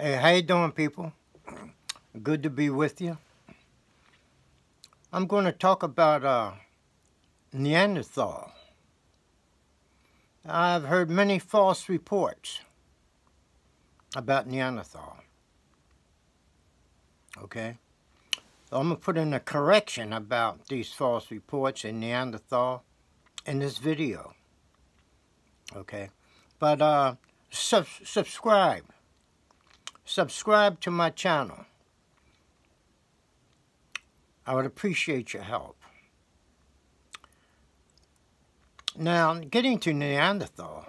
Hey, how you doing, people? Good to be with you. I'm going to talk about Neanderthal. I've heard many false reports about Neanderthal. Okay? So I'm going to put in a correction about these false reports in Neanderthal in this video. Okay? But subscribe. Subscribe to my channel. I would appreciate your help. Now, getting to Neanderthal,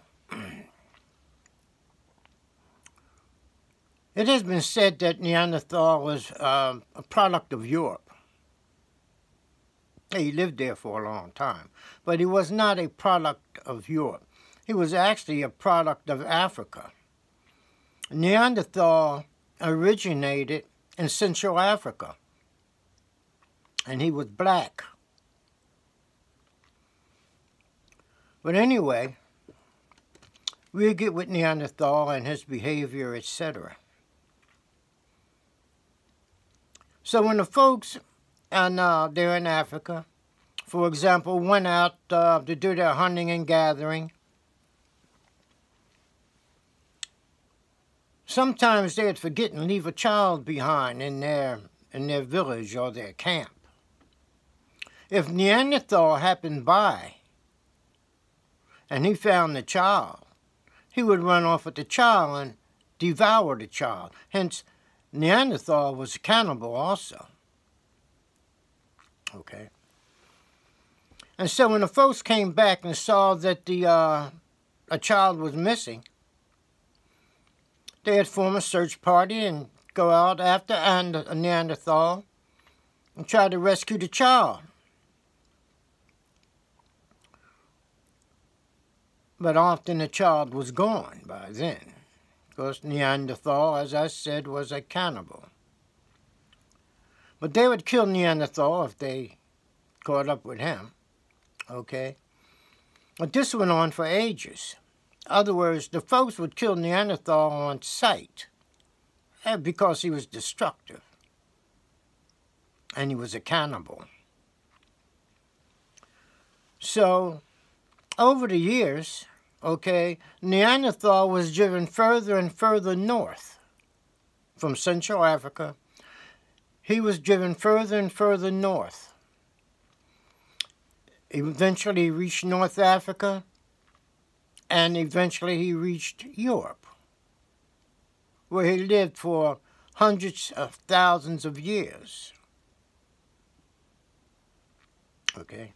it has been said that Neanderthal was a product of Europe. He lived there for a long time, but he was not a product of Europe. He was actually a product of Africa. Neanderthal originated in Central Africa, and he was black. But anyway, we'll get with Neanderthal and his behavior, etc. So when the folks, and they're in Africa, for example, went out to do their hunting and gathering, sometimes they'd forget and leave a child behind in their village or their camp. If Neanderthal happened by and he found the child, he would run off with the child and devour the child. Hence, Neanderthal was a cannibal also. Okay. And so when the folks came back and saw that a child was missing, they'd form a search party and go out after a Neanderthal and try to rescue the child. But often the child was gone by then, because Neanderthal, as I said, was a cannibal. But they would kill Neanderthal if they caught up with him, okay? But this went on for ages. In other words, the folks would kill Neanderthal on sight because he was destructive and he was a cannibal. So, over the years, okay, Neanderthal was driven further and further north from Central Africa. He was driven further and further north. Eventually he reached North Africa, and eventually he reached Europe, where he lived for hundreds of thousands of years. Okay.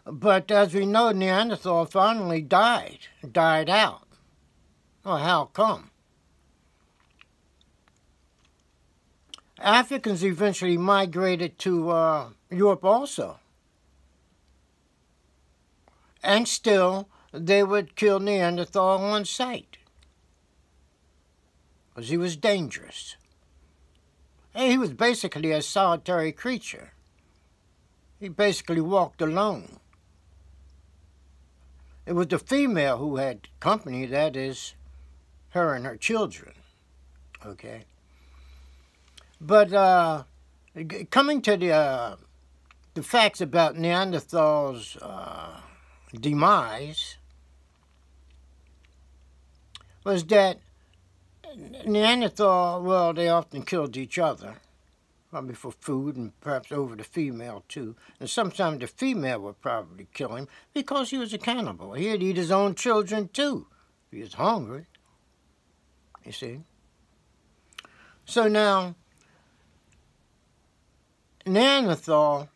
But as we know, Neanderthal finally died out. Well, how come? Africans eventually migrated to Europe also. And still, they would kill Neanderthal on sight, because he was dangerous. And he was basically a solitary creature. He basically walked alone. It was the female who had company, that is, her and her children, okay? But coming to the facts about Neanderthal's demise, was that Neanderthal, well, they often killed each other, probably for food and perhaps over the female too. And sometimes the female would probably kill him because he was a cannibal. He'd eat his own children too if he was hungry, you see. So now, Neanderthal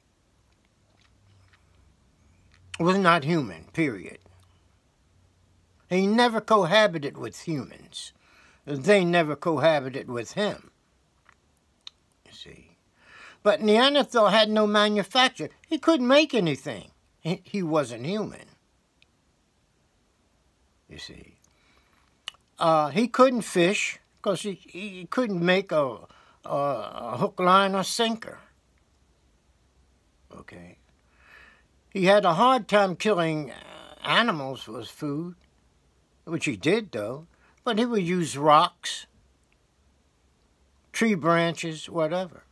was not human, period. He never cohabited with humans. They never cohabited with him, you see. But Neanderthal had no manufacture. He couldn't make anything. He wasn't human, you see. He couldn't fish because he couldn't make a hook, line, or sinker, okay. He had a hard time killing animals for his food, which he did, though. But he would use rocks, tree branches, whatever.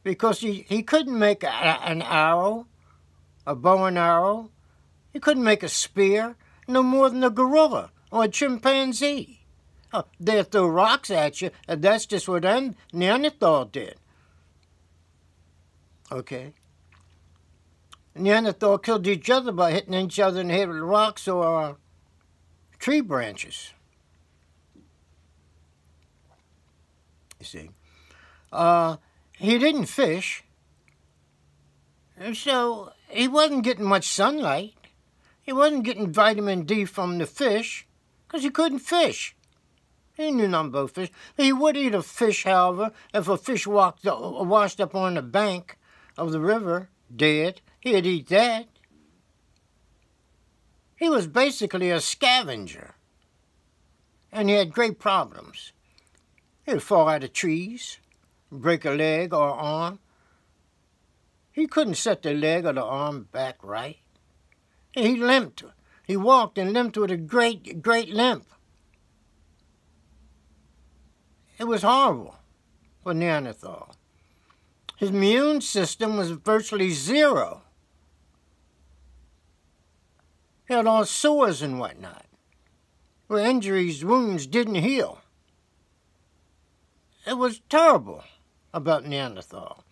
Because he couldn't make an arrow, a bow and arrow. He couldn't make a spear, no more than a gorilla or a chimpanzee. Oh, they'll throw rocks at you, and that's just what Neanderthal did. Okay? Neanderthal killed each other by hitting each other in the head with rocks or tree branches. You see. He didn't fish, and so he wasn't getting much sunlight. He wasn't getting vitamin D from the fish because he couldn't fish. He knew nothing about fish. He would eat a fish, however, if a fish washed up on the bank of the river, dead, he'd eat that. He was basically a scavenger, and he had great problems. He'd fall out of trees, break a leg or arm. He couldn't set the leg or the arm back right. He limped. He walked and limped with a great, great limp. It was horrible for Neanderthal. His immune system was virtually zero. He had all sores and whatnot, where injuries, wounds didn't heal. It was terrible about Neanderthal.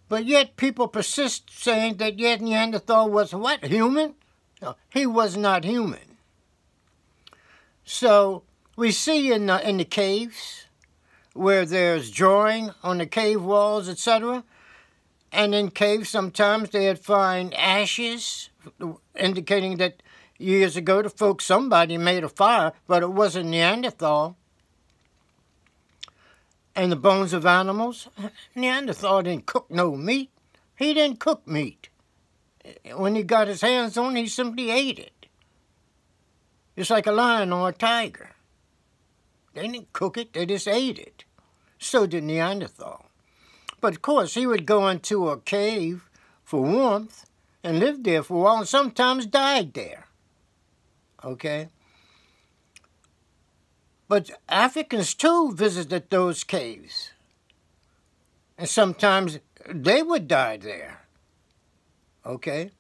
But yet people persist saying that yet Neanderthal was what? Human? No, he was not human. So we see in the caves where there's drawing on the cave walls, etc. And in caves sometimes they'd find ashes, indicating that years ago the folks, somebody made a fire, but it wasn't Neanderthal. And the bones of animals, Neanderthal didn't cook no meat. He didn't cook meat. When he got his hands on it, he simply ate it. Just like a lion or a tiger. They didn't cook it, they just ate it. So did Neanderthal. But of course, he would go into a cave for warmth and live there for a while and sometimes died there. Okay? But Africans, too, visited those caves. And sometimes they would die there. Okay?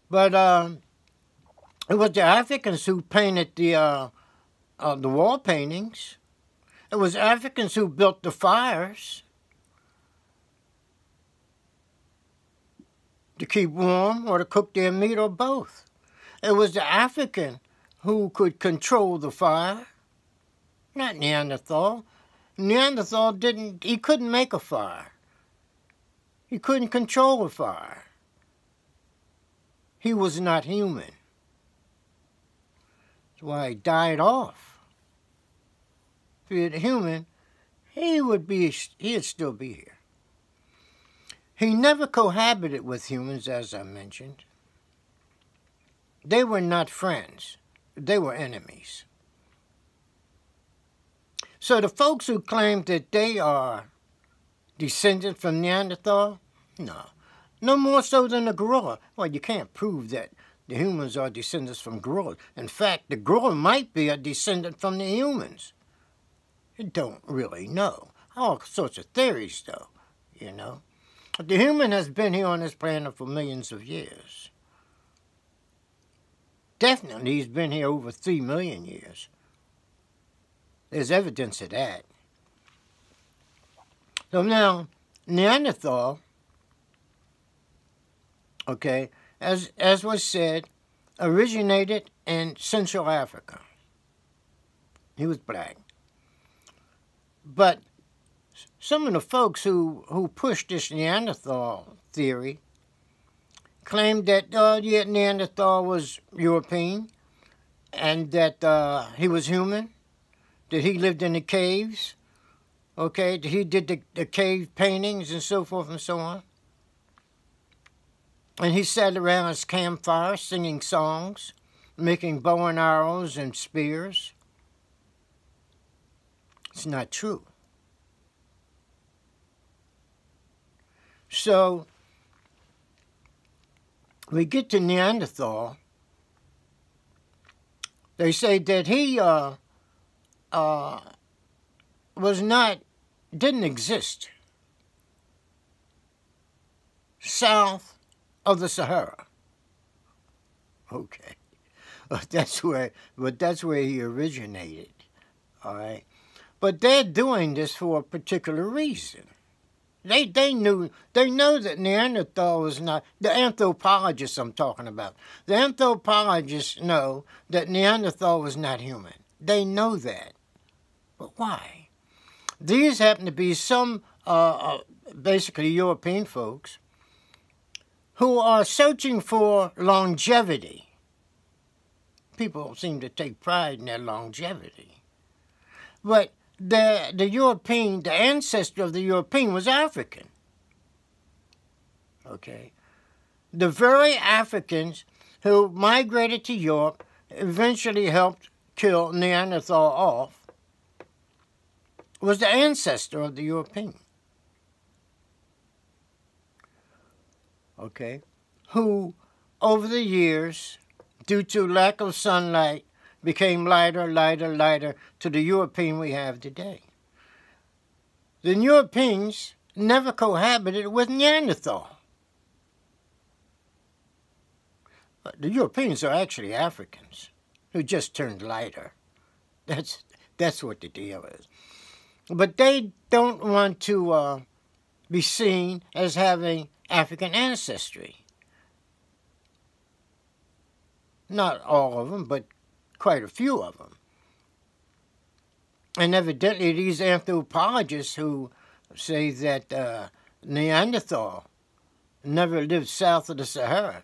But it was the Africans who painted the wall paintings. It was Africans who built the fires to keep warm or to cook their meat or both. It was the African who could control the fire, not Neanderthal. Neanderthal he couldn't make a fire. He couldn't control a fire. He was not human. That's why he died off. If he was human, he'd still be here. He never cohabited with humans, as I mentioned. They were not friends. They were enemies. So the folks who claim that they are descended from Neanderthal, no more so than a gorilla. Well, you can't prove that the humans are descendants from gorillas. In fact, the gorilla might be a descendant from the humans. You don't really know. All sorts of theories, though, you know. But the human has been here on this planet for millions of years. Definitely, he's been here over 3 million years. There's evidence of that. So now, Neanderthal, okay, as was said, originated in Central Africa. He was black. But some of the folks who pushed this Neanderthal theory claimed that Neanderthal was European and that he was human, that he lived in the caves, okay, that he did the cave paintings and so forth and so on. And he sat around his campfire singing songs, making bow and arrows and spears. It's not true. So we get to Neanderthal, They say that he didn't exist south of the Sahara. Okay, but that's where he originated. All right, but they're doing this for a particular reason. They know that Neanderthal was not, the anthropologists I'm talking about. The anthropologists know that Neanderthal was not human. They know that. But why? These happen to be some basically European folks who are searching for longevity. People seem to take pride in their longevity. But the ancestor of the European was African. Okay. The very Africans who migrated to Europe eventually helped kill Neanderthal off was the ancestor of the European. Okay. Who, over the years, due to lack of sunlight, became lighter to the European we have today. The Europeans never cohabited with Neanderthal. But the Europeans are actually Africans who just turned lighter. That's what the deal is. But they don't want to be seen as having African ancestry. Not all of them, but quite a few of them. And evidently these anthropologists who say that Neanderthal never lived south of the Sahara,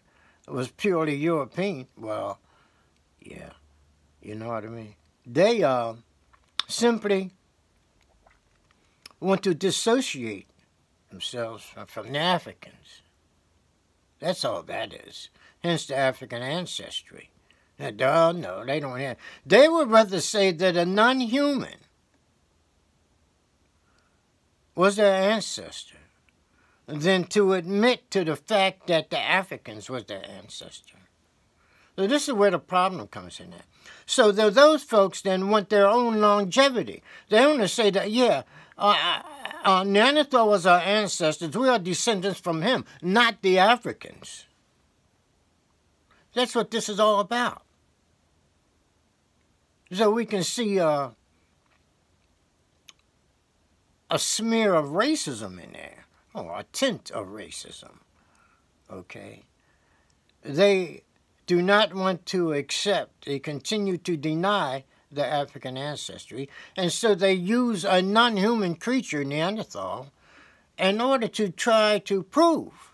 was purely European, well, yeah, you know what I mean? They simply want to dissociate themselves from the Africans. That's all that is. Hence the African ancestry. No, they don't have. They would rather say that a non-human was their ancestor than to admit to the fact that the Africans was their ancestor. So this is where the problem comes in at. So those folks then want their own longevity. They want to say that, yeah, Neanderthal was our ancestors. We are descendants from him, not the Africans. That's what this is all about. So we can see a smear of racism in there, or a tint of racism, okay? They do not want to accept, they continue to deny the African ancestry, and so they use a non-human creature, Neanderthal, in order to try to prove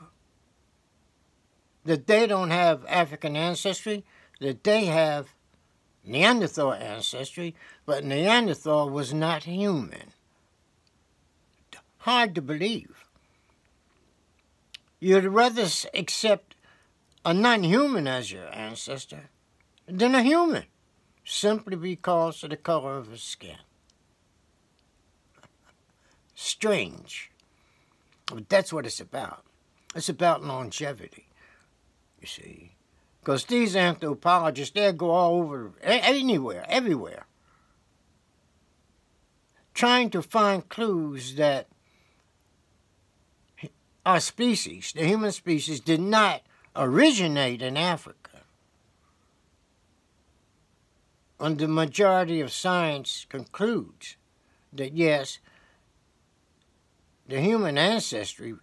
that they don't have African ancestry, that they have Neanderthal ancestry, but Neanderthal was not human. Hard to believe. You'd rather accept a non-human as your ancestor than a human, simply because of the color of his skin. Strange. But that's what it's about. It's about longevity, you see. Because these anthropologists, they go all over, anywhere, everywhere, trying to find clues that our species, the human species, did not originate in Africa. And the majority of science concludes that, yes, the human ancestry,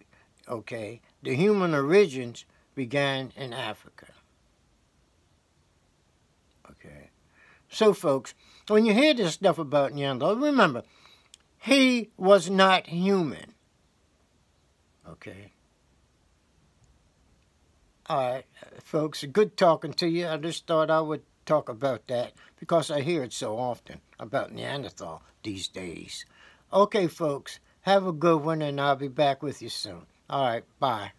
okay, the human origins began in Africa. Okay. So, folks, when you hear this stuff about Neanderthal, remember, he was not human. Okay. All right, folks, good talking to you. I just thought I would talk about that because I hear it so often about Neanderthal these days. Okay, folks, have a good one, and I'll be back with you soon. All right, bye.